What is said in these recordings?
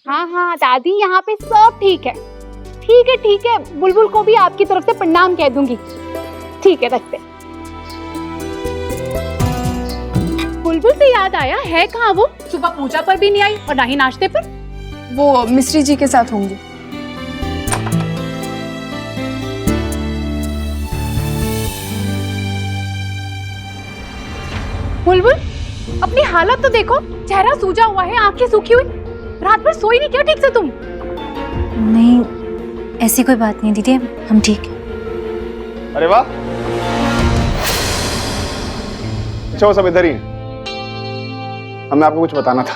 हाँ हाँ दादी, यहाँ पे सब ठीक है। ठीक है ठीक है, बुलबुल को भी आपकी तरफ से प्रणाम कह दूंगी। ठीक है, रखते। बुलबुल से याद आया, है कहाँ वो? सुबह पूजा पर भी नहीं आई और ना ही नाश्ते पर। वो मिश्री जी के साथ होंगी। बुलबुल, अपनी हालत तो देखो, चेहरा सूजा हुआ है, आंखें सूखी हुई। रात भर सोई नहीं क्या ठीक से तुम? नहीं, ऐसी कोई बात नहीं दीदी, हम ठीक हैं। अरे वाह, अच्छा वो सब इधर ही हैं। हमें आपको कुछ बताना था।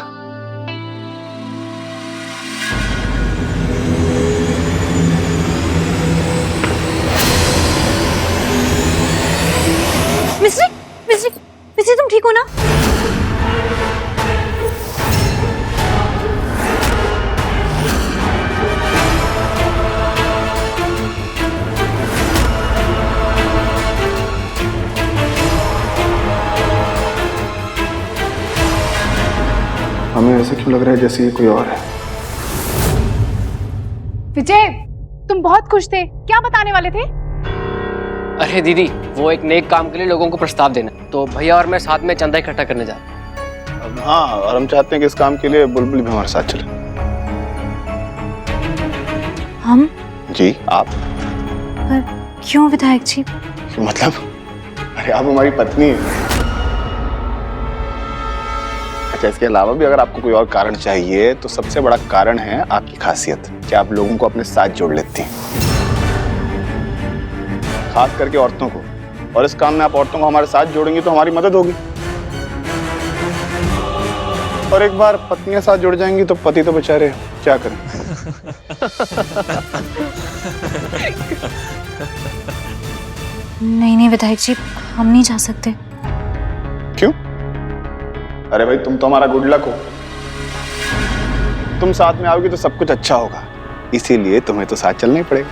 मिश्री, मिश्री, मिश्री तुम ठीक हो ना? हमें ऐसे क्यों लग रहा है जैसे ये कोई और है। विजय, तुम बहुत खुश थे, क्या बताने वाले थे? अरे दीदी, वो एक नेक काम के लिए लोगों को प्रस्ताव देना, तो भैया और मैं साथ में चंदा इकट्ठा करने जा रहे हैं। हाँ, और हम चाहते हैं कि इस काम के लिए बुलबुल भी हमारे साथ चले। हम? जी आप। पर क्यों विधायक जी? मतलब, अरे आप हमारी पत्नी हैं। अच्छा, इसके अलावा भी अगर आपको कोई और कारण चाहिए तो सबसे बड़ा कारण है आपकी खासियत कि आप लोगों को अपने साथ जोड़ लेती हैं, खास करके औरतों को। और इस काम में आप औरतों को हमारे साथ जोड़ेंगी तो हमारी मदद होगी। और एक बार पत्नियां साथ जुड़ जाएंगी तो पति तो बेचारे क्या करें। नहीं नहीं विधायक जी, हम नहीं जा सकते। क्यों? अरे भाई, तुम तो हमारा गुड लक हो। तुम साथ में आओगी तो सब कुछ अच्छा होगा, इसीलिए तुम्हें तो साथ चलना ही पड़ेगा।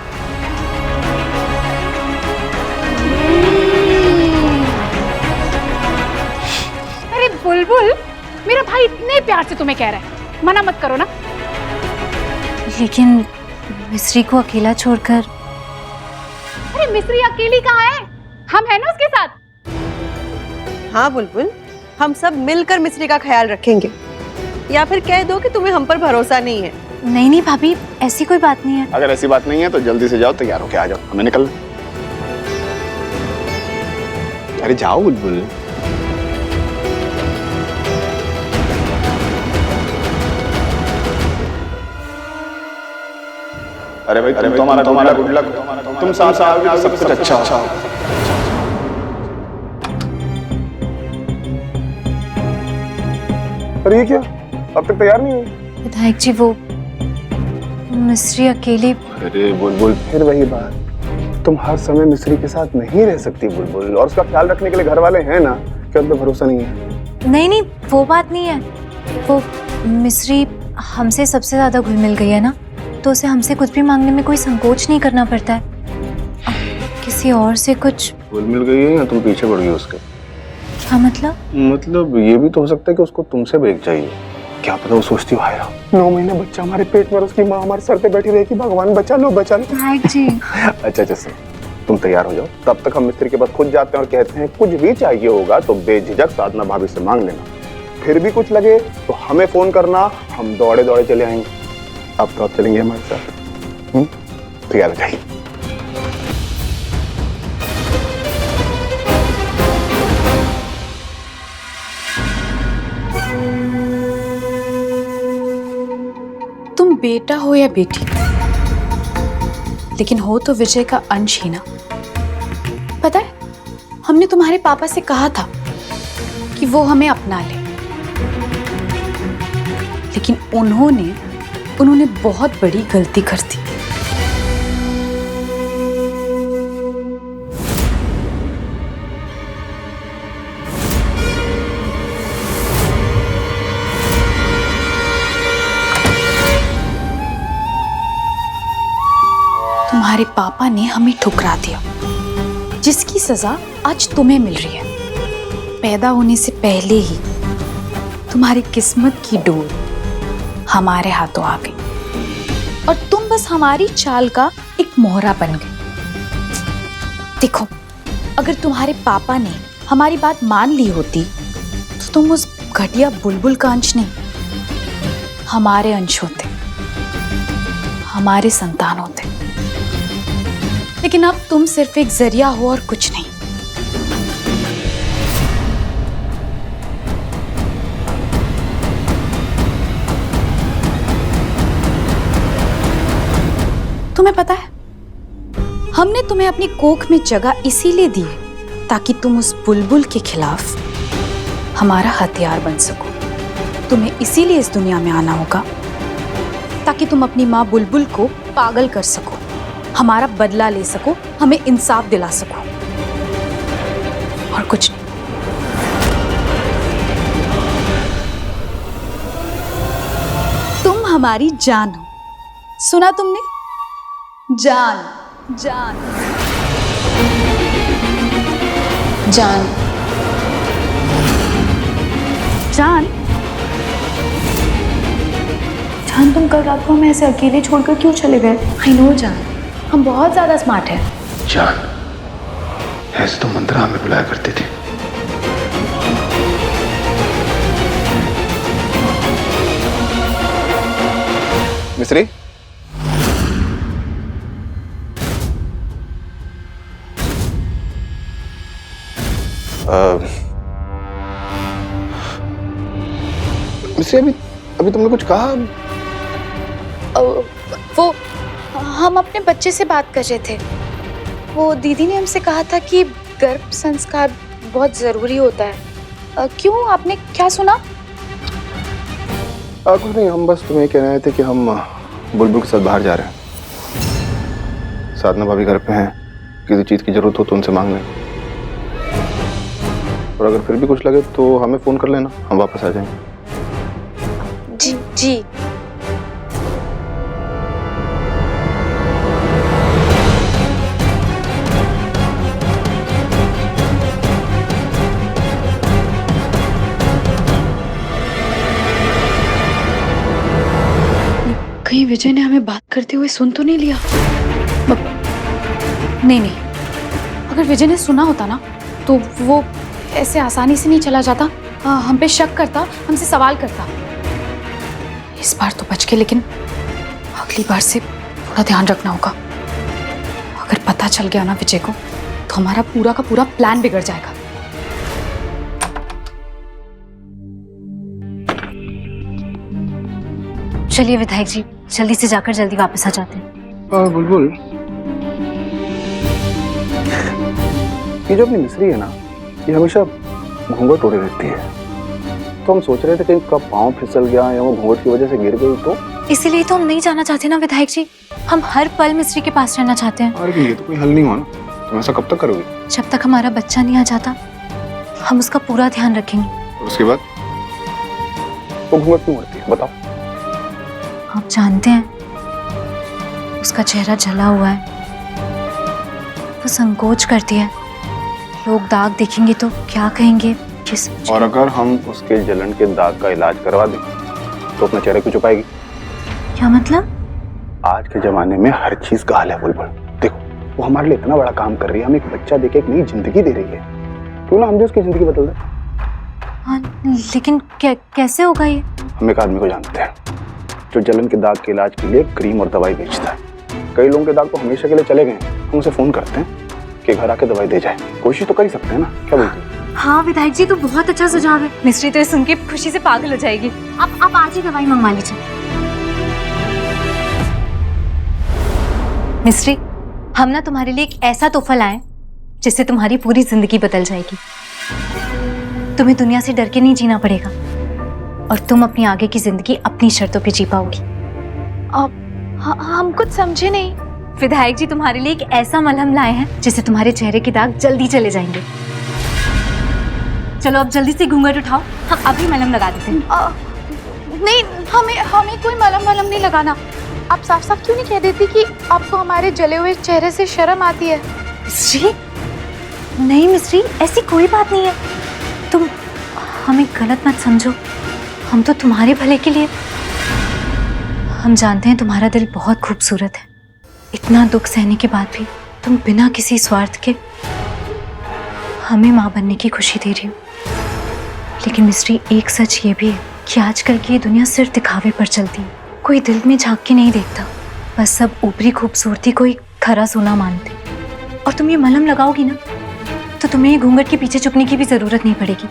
अरे बुलबुल, मेरा भाई इतने प्यार से तुम्हें कह रहा है, मना मत करो ना। लेकिन मिश्री को अकेला छोड़कर। अरे मिश्री अकेली कहाँ है? हम है ना उसके साथ। हाँ बुलबुल, हम सब मिलकर मिश्री का ख्याल रखेंगे। या फिर कह दो कि तुम्हें हम पर भरोसा नहीं है। नहीं नहीं भाभी, ऐसी कोई बात नहीं है। अगर ऐसी बात नहीं है तो जल्दी से जाओ, तैयार होके आ जाओ, हमें निकलना। अरे जाओ बुलबुल। अरे भाई, तुम तुम्हारा गुड लक, तुम साथ आओगे तो सब कुछ अच्छा हो। अरे ये क्या, अब तक तैयार नहीं हुई? विधायक जी, वो मिश्री अकेली। अरे बुलबुल, फिर वही बात, तुम हर समय मिश्री के साथ नहीं रह सकती बुलबुल, और उसका ख्याल रखने के लिए घर वाले हैं ना, क्या उन पे भरोसा नहीं है? नहीं नहीं, वो बात नहीं है। वो मिश्री हमसे सबसे ज्यादा घुल मिल गई है ना, तो उसे हमसे कुछ भी मांगने में कोई संकोच नहीं करना पड़ता है। किसी और से कुछ घुल मिल गई है या तुम पीछे पड़ गई उसके? क्या मतलब? मतलब ये भी तो हो सकता है कि उसको तुमसे ब्रेक चाहिए। क्या पता वो सोचती हो, हाय 9 महीने बच्चा हमारे पेट में, उसकी माँ हमारे सर पे बैठी रहेगी, भगवान बचा लो बचा लो। विधायक जी। अच्छा सुनो, तुम तैयार हो जाओ, तब तक हम मिस्त्री के पास खुद जाते हैं और कहते हैं कुछ भी चाहिए होगा तो बेझिझक साधना भाभी से मांग लेना। फिर भी कुछ लगे तो हमें फोन करना, हम दौड़े दौड़े चले आएंगे। अब तो आप चलेंगे हमारे साथ? तैयार हो जाइए। तुम बेटा हो या बेटी, लेकिन हो तो विजय का अंश ही ना। पता है, हमने तुम्हारे पापा से कहा था कि वो हमें अपना ले, लेकिन उन्होंने बहुत बड़ी गलती कर दी। तुम्हारे पापा ने हमें ठुकरा दिया, जिसकी सजा आज तुम्हें मिल रही है। पैदा होने से पहले ही तुम्हारी किस्मत की डोर हमारे हाथों आ गई और तुम बस हमारी चाल का एक मोहरा बन गए। देखो, अगर तुम्हारे पापा ने हमारी बात मान ली होती तो तुम उस घटिया बुलबुल का अंश नहीं, हमारे अंश होते, हमारे संतान होते। लेकिन अब तुम सिर्फ एक जरिया हो और कुछ नहीं। तुम्हें पता है, हमने तुम्हें अपनी कोख में जगह इसीलिए दी है ताकि तुम उस बुलबुल के खिलाफ हमारा हथियार बन सको। तुम्हें इसीलिए इस दुनिया में आना होगा ताकि तुम अपनी माँ बुलबुल को पागल कर सको, हमारा बदला ले सको, हमें इंसाफ दिला सको, और कुछ नहीं। तुम हमारी जान हो, सुना तुमने? जान, जान, जान, जान। जान, तुम कल रात को हमें ऐसे अकेले छोड़कर क्यों चले गए? आई नो जान, हम बहुत ज्यादा स्मार्ट हैं। जान, ऐसे तो मंत्रा हमें बुलाया करते थे। मिस्री, मिस्री, अभी तुमने कुछ कहा? वो हम अपने बच्चे से बात कर रहे थे। वो दीदी ने हमसे कहा था कि गर्भ संस्कार बहुत जरूरी होता है। क्यों, आपने क्या सुना? कुछ नहीं, हम बस तुम्हें कह रहे थे कि हम बुलबुल के साथ बाहर जा रहे हैं। साधना भाभी घर पे हैं, किसी चीज की जरूरत हो तो उनसे मांग लें, और अगर फिर भी कुछ लगे तो हमें फोन कर लेना, हम वापस आ जाएंगे। जी जी। कहीं विजय ने हमें बात करते हुए सुन तो नहीं लिया? नहीं नहीं, अगर विजय ने सुना होता ना तो वो ऐसे आसानी से नहीं चला जाता, हम पे शक करता, हमसे सवाल करता। इस बार तो बच गए, लेकिन अगली बार से थोड़ा ध्यान रखना होगा। अगर पता चल गया ना विजय को तो हमारा पूरा का पूरा प्लान बिगड़ जाएगा। चलिए विधायक जी, जल्दी से जाकर जल्दी वापस आ जाते हैं। बुलबुल, ये जो अपनी मिस्री है ना, ये हमेशा घूंघट ओढ़े रहती है, तो हम सोच रहे थे कि कब पाँव फिसल गया या वो घूंघट की वजह से गिर गई तो। इसीलिए तो हम नहीं जाना चाहते ना विधायक जी, हम हर पल मिस्री के पास रहना चाहते हैं। अरे ये तो कोई हल नहीं हुआ ना, तुम ऐसा कब तक करोगे? जब तक हमारा बच्चा नहीं आ जाता हम उसका पूरा ध्यान रखेंगे। और उसके बाद वो घूंघट क्यों ओढ़ती है, बताओ? आप जानते हैं, उसका चेहरा जला हुआ है, वो संकोच करती है, लोग दाग देखेंगे तो क्या कहेंगे। और अगर हम उसके जलन के दाग का इलाज करवा दें तो अपना चेहरा क्यों छुपाएगी? क्या मतलब? आज के जमाने में हर चीज का हाल है बुलबुल। देखो, वो हमारे लिए इतना बड़ा काम कर रही है, हमें एक बच्चा देके एक नई जिंदगी दे रही है, क्यों ना हम भी उसकी जिंदगी बदल दें? हाँ, लेकिन कैसे होगा ये? हम एक आदमी को जानते हैं जो जलन के दाग के इलाज के लिए क्रीम और दवाई बेचता है। कई लोगों के दाग तो हमेशा के लिए चले गए, हम उसे फोन करते हैं कि घर आके दवाई दे जाए। कोशिश तो कर ही सकते हैं ना, क्या बोलते हैं? हाँ विधायक जी, तो बहुत अच्छा सुझाव है। मिस्री तो सुन के खुशी से पागल हो जाएगी। आप आज ही दवाई मंगवा लीजिए। मिस्री, हम ना तुम्हारे लिए एक ऐसा तोहफा लाए जिससे तुम्हारी पूरी जिंदगी बदल जाएगी। तुम्हें दुनिया से डर के नहीं जीना पड़ेगा और तुम अपनी आगे की जिंदगी अपनी शर्तों पे जी पाओगी। हम कुछ समझे नहीं। विधायक जी तुम्हारे लिए एक ऐसा मलहम लाए हैं जिससे तुम्हारे चेहरे के दाग जल्दी चले जाएंगे। चलो अब जल्दी से घूंघट उठाओ, हम अभी मलहम लगा देते हैं। नहीं, हमें कोई मलहम नहीं लगाना। आप साफ साफ क्यों नहीं कह देती कि आपको हमारे जले हुए चेहरे से शर्म आती है? मिस्री, नहीं मिस्री, ऐसी कोई बात नहीं है। तुम हमें गलत मत समझो, हम तो तुम्हारे भले के लिए। हम जानते हैं तुम्हारा दिल बहुत खूबसूरत है। इतना दुख सहने के बाद भी तुम बिना किसी स्वार्थ के हमें माँ बनने की खुशी दे रही हो। लेकिन मिस्ट्री, एक सच ये भी है कि आजकल की ये दुनिया सिर्फ दिखावे पर चलती है। कोई दिल में झांक के नहीं देखता, बस सब ऊपरी खूबसूरती को ही खरा सोना मानते। और तुम ये मलहम लगाओगी ना तो तुम्हें ये घूंघट के पीछे छुपने की भी जरूरत नहीं पड़ेगी।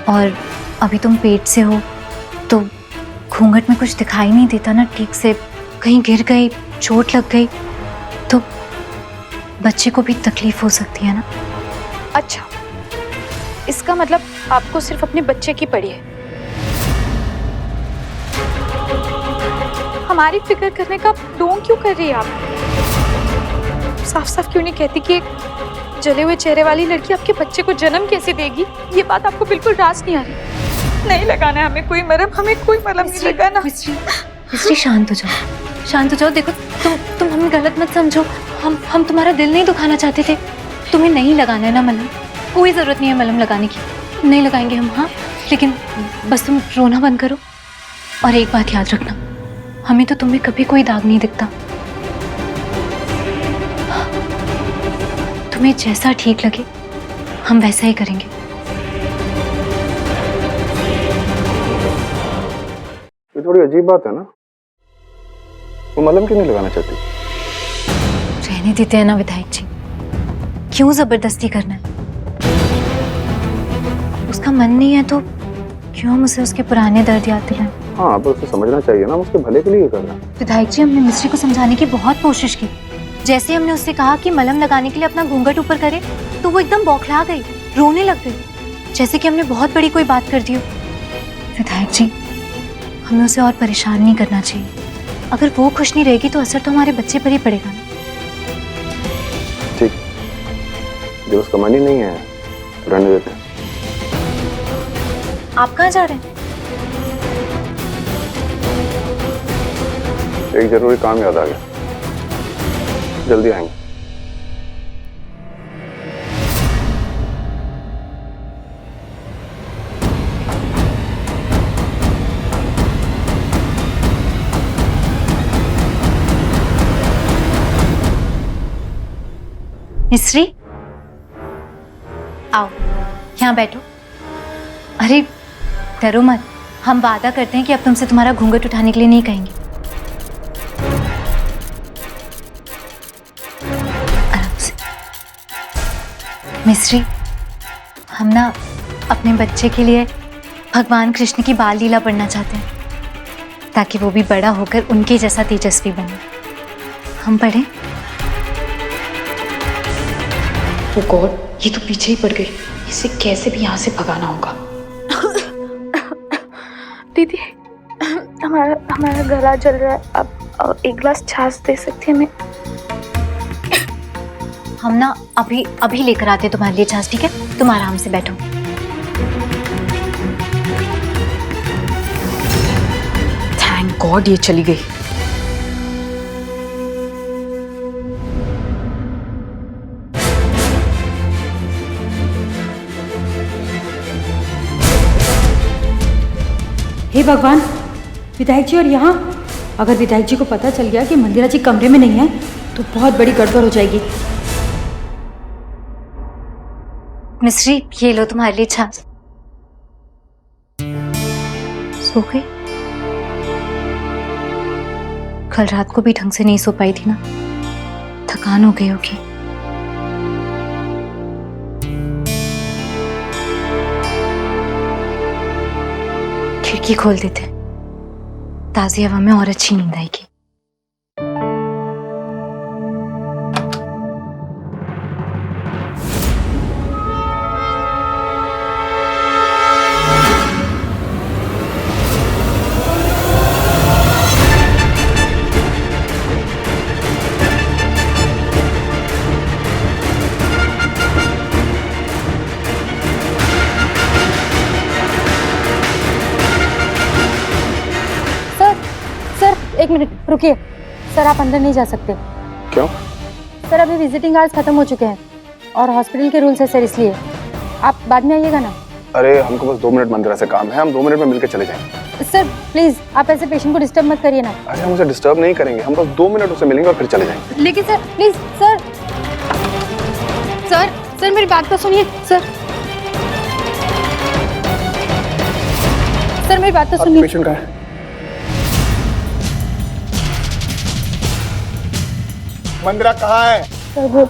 और अभी तुम पेट से हो तो घूंघट में कुछ दिखाई नहीं देता ना ठीक से, कहीं गिर गई, चोट लग गई तो बच्चे को भी तकलीफ हो सकती है ना। अच्छा, इसका मतलब आपको सिर्फ अपने बच्चे की पड़ी है। हमारी फिक्र करने का ढोंग क्यों कर रही है आप? साफ साफ क्यों नहीं कहती कि एक जले हुए चेहरे वाली लड़की आपके बच्चे को जन्म कैसे देगी? ये बात आपको बिल्कुल रास नहीं आ रही। नहीं लगाना है हमें कोई मरहम, हमें कोई मलहम नहीं लगाना। मिस्ट्री शांत हो जाओ, शांत हो जाओ। देखो तुम हमें गलत मत समझो, हम तुम्हारा दिल नहीं दुखाना चाहते थे। तुम्हें नहीं लगाना है ना मलहम, कोई जरूरत नहीं है मलहम लगाने की, नहीं लगाएंगे हम। हाँ, लेकिन बस तुम रोना बंद करो। और एक बात याद रखना, हमें तो तुम्हें कभी कोई दाग नहीं दिखता। तुम्हें जैसा ठीक लगे हम वैसा ही करेंगे। ये थोड़ी अजीब बात है ना, वो मलहम क्यों नहीं लगाना चाहती? रहने देते हैं ना विधायक जी, क्यों जबरदस्ती करना है? उसका मन नहीं है तो क्यों हम उसे उसके पुराने दर्द याद दिलाएं? हाँ, पर उसे समझना चाहिए ना, उसके भले के लिए कर रहा है। विधायक जी, हमने मिस्ट्री को समझाने की बहुत कोशिश की। जैसे हमने उससे कहा कि मलहम लगाने के लिए अपना घूंघट ऊपर करे तो वो एकदम बौखला गई, रोने लग गई, जैसे कि हमने बहुत बड़ी कोई बात कर दी हो। विधायक जी, हमें उसे और परेशान नहीं करना चाहिए। अगर वो खुश नहीं रहेगी तो असर तो हमारे बच्चे पर ही पड़ेगा ना। ठीक, जब उसका मन ही नहीं है तो रहने देते हैं। आप कहाँ जा रहे हैं? एक जरूरी काम याद आ गया, जल्दी आएंगे। मिस्री, आओ यहाँ बैठो। अरे डरो मत, हम वादा करते हैं कि अब तुमसे तुम्हारा घूंघट उठाने के लिए नहीं कहेंगे। आराम से। मिस्री, हम ना अपने बच्चे के लिए भगवान कृष्ण की बाल लीला पढ़ना चाहते हैं ताकि वो भी बड़ा होकर उनके जैसा तेजस्वी बने। हम पढ़ें? ओ गॉड, ये तो पीछे ही पड़ गई। इसे कैसे भी यहाँ से भगाना होगा। दीदी, हमारा गला जल रहा है, अब एक गिलास छाछ दे सकती है हमें? हम ना अभी लेकर आते तुम्हारे लिए छाछ, ठीक है? तुम आराम से बैठो। थैंक गॉड ये चली गई। हे भगवान, विधायक जी और यहाँ? अगर विधायक जी को पता चल गया कि मंदिरा जी कमरे में नहीं है तो बहुत बड़ी गड़बड़ हो जाएगी। मिस्री, ये लो तुम्हारे लिए छाछ। सो गई? कल रात को भी ढंग से नहीं सो पाई थी ना, थकान हो गई होगी। खिड़की खोल देते, ताज़ी हवा में और अच्छी नींद आएगी। एक मिनट रुकिए सर, आप अंदर नहीं जा सकते। क्यों? सर अभी विजिटिंग आवर्स खत्म हो चुके हैं और हॉस्पिटल के रूल्स है सर, इसलिए आप बाद में आइएगा ना। अरे हमको बस 2 मिनट मंदिरा से काम है, हम 2 मिनट में मिलकर चले जाएंगे। सर प्लीज आप ऐसे पेशेंट को डिस्टर्ब मत करिए ना। अरे हम उसे डिस्टर्ब नहीं करेंगे, हम बस 2 मिनट उसे मिलेंगे और फिर चले जाएंगे। लेकिन sir please sir sir sir मेरी बात तो सुनिए सर। सर मेरी बात तो आपका सुनिए। पेशेंट कहाँ है? मंदिरा कहाँ है? सर वो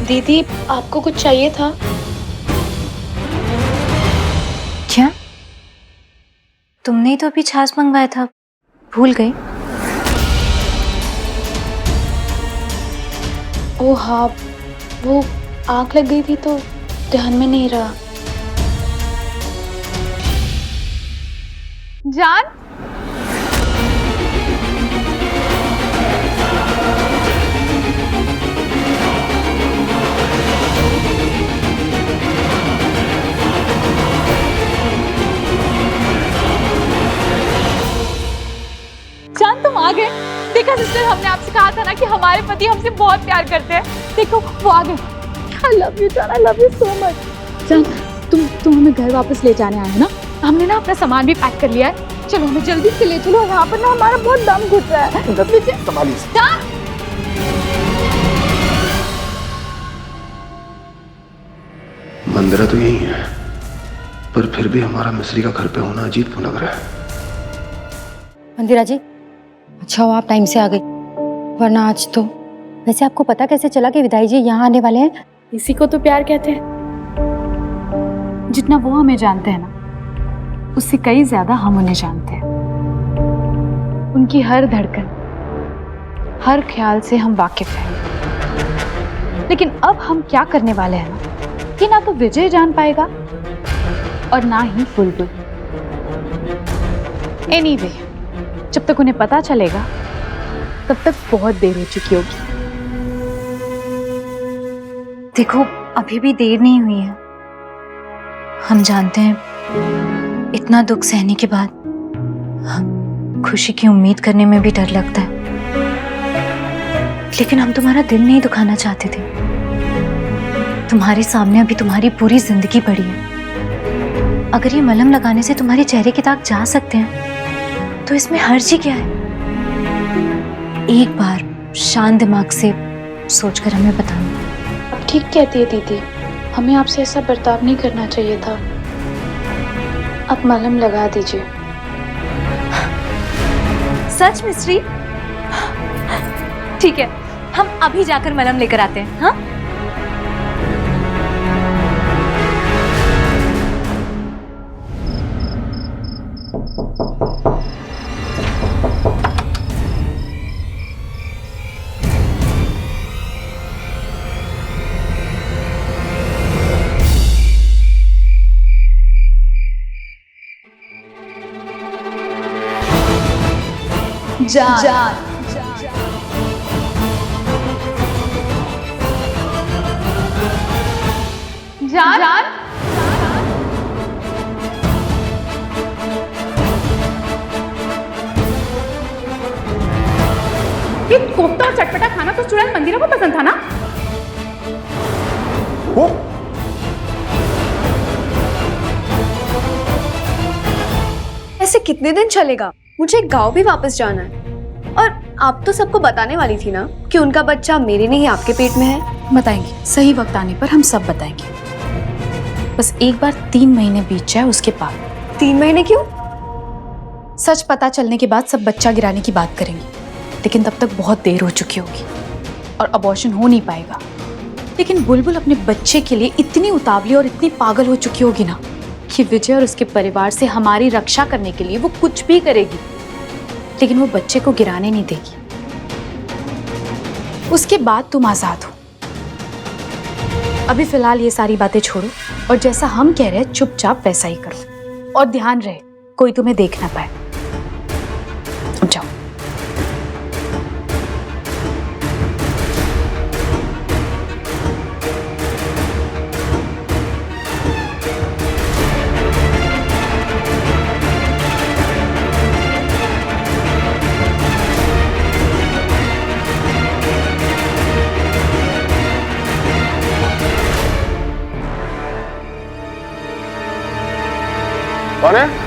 दीदी आपको कुछ चाहिए था? क्या? तुमने ही तो अभी छाछ मंगवाया था, भूल गई? ओ हाँ, वो आँख लग गई थी तो ध्यान में नहीं रहा। जान जान तुम आ गए। देखा सिस्टर, हमने आपसे कहा था ना कि हमारे पति हमसे बहुत प्यार करते हैं। देखो वो आ गए। आई लव यू जान, I love you so much. जान तुम हमें घर वापस ले जाने आए हो ना? हमने ना अपना सामान भी पैक कर लिया है। चलो हमें जल्दी से ले चलो, यहाँ पर ना हमारा बहुत दम घुट रहा है। संभालिए। जान मंदिरा तो यही है, पर फिर भी हमारा मिस्री का घर पे होना अजीब क्यों लग रहा है? मंदिरा जी, अच्छा हो आप टाइम से आ गई, वरना आज तो। वैसे आपको पता कैसे चला कि विधाई जी यहाँ आने वाले हैं? इसी को तो प्यार कहते हैं। जितना वो हमें जानते हैं ना, उससे कई ज्यादा हम उन्हें जानते हैं। उनकी हर धड़कन, हर ख्याल से हम वाकिफ हैं। लेकिन अब हम क्या करने वाले हैं ना, कि ना तो विजय जान पाएगा और ना ही बुलबुल। एनीवे, जब तक उन्हें पता चलेगा तब तक बहुत देर हो चुकी होगी। देखो अभी भी देर नहीं हुई है। हम जानते हैं इतना दुख सहने के बाद खुशी की उम्मीद करने में भी डर लगता है, लेकिन हम तुम्हारा दिल नहीं दुखाना चाहते थे। तुम्हारे सामने अभी तुम्हारी पूरी जिंदगी पड़ी है। अगर ये मलहम लगाने से तुम्हारे चेहरे के दाग जा सकते हैं तो इसमें हर्ज ही क्या है? एक बार शांत दिमाग से सोचकर हमें बताना। अब ठीक कहती है दीदी, हमें आपसे ऐसा बर्ताव नहीं करना चाहिए था। अब मलहम लगा दीजिए। सच मिस्ट्री? ठीक है, हम अभी जाकर मलहम लेकर आते हैं। हाँ, जान, जान जान ये कोफ्ता और चटपटा खाना तो चुड़ैल मंदिरा को पसंद था ना? वो ऐसे कितने दिन चलेगा? मुझे गांव भी वापस जाना है। और आप तो सबको बताने वाली थी ना कि उनका बच्चा मेरे नहीं आपके पेट में है। बताएंगे, सही वक्त आने पर हम सब बताएंगे। बस एक बार 3 महीने बीत जाए उसके बाद। 3 महीने क्यों? सच पता चलने के बाद सब बच्चा गिराने की बात करेंगे, लेकिन तब तक बहुत देर हो चुकी होगी और अबॉर्शन हो नहीं पाएगा। लेकिन बुलबुल अपने बच्चे के लिए इतनी उतावली और इतनी पागल हो चुकी होगी ना कि विजय और उसके परिवार से हमारी रक्षा करने के लिए वो कुछ भी करेगी, लेकिन वो बच्चे को गिराने नहीं देगी। उसके बाद तुम आजाद हो। अभी फिलहाल ये सारी बातें छोड़ो और जैसा हम कह रहे हैं चुपचाप वैसा ही करो, और ध्यान रहे कोई तुम्हें देख ना पाए। जाओ। कौन है?